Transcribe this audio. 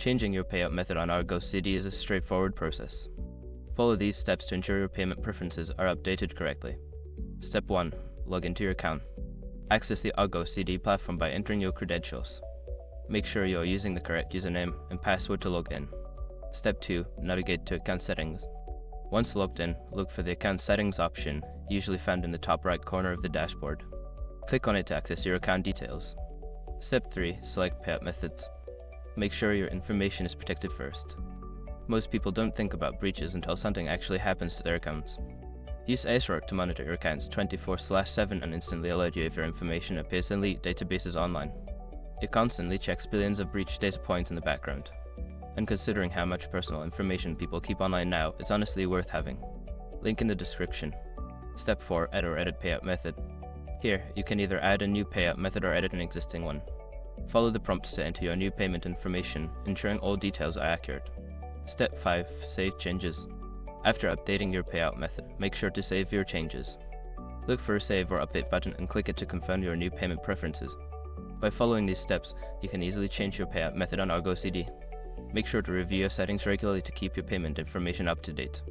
Changing your payout method on Argo CD is a straightforward process. Follow these steps to ensure your payment preferences are updated correctly. Step 1. Log into your account. Access the Argo CD platform by entering your credentials. Make sure you are using the correct username and password to log in. Step 2. Navigate to account settings. Once logged in, look for the account settings option, usually found in the top right corner of the dashboard. Click on it to access your account details. Step 3. Select payout methods. Make sure your information is protected first. Most people don't think about breaches until something actually happens to their accounts. Use ASRock to monitor your accounts 24/7 and instantly alert you if your information appears in leaked databases online. It constantly checks billions of breach data points in the background. And considering how much personal information people keep online now, it's honestly worth having. Link in the description. Step 4. Add or edit payout method. Here, you can either add a new payout method or edit an existing one. Follow the prompts to enter your new payment information, ensuring all details are accurate. Step 5. Save changes. After updating your payout method, make sure to save your changes. Look for a Save or Update button and click it to confirm your new payment preferences. By following these steps, you can easily change your payout method on Argo CD. Make sure to review your settings regularly to keep your payment information up to date.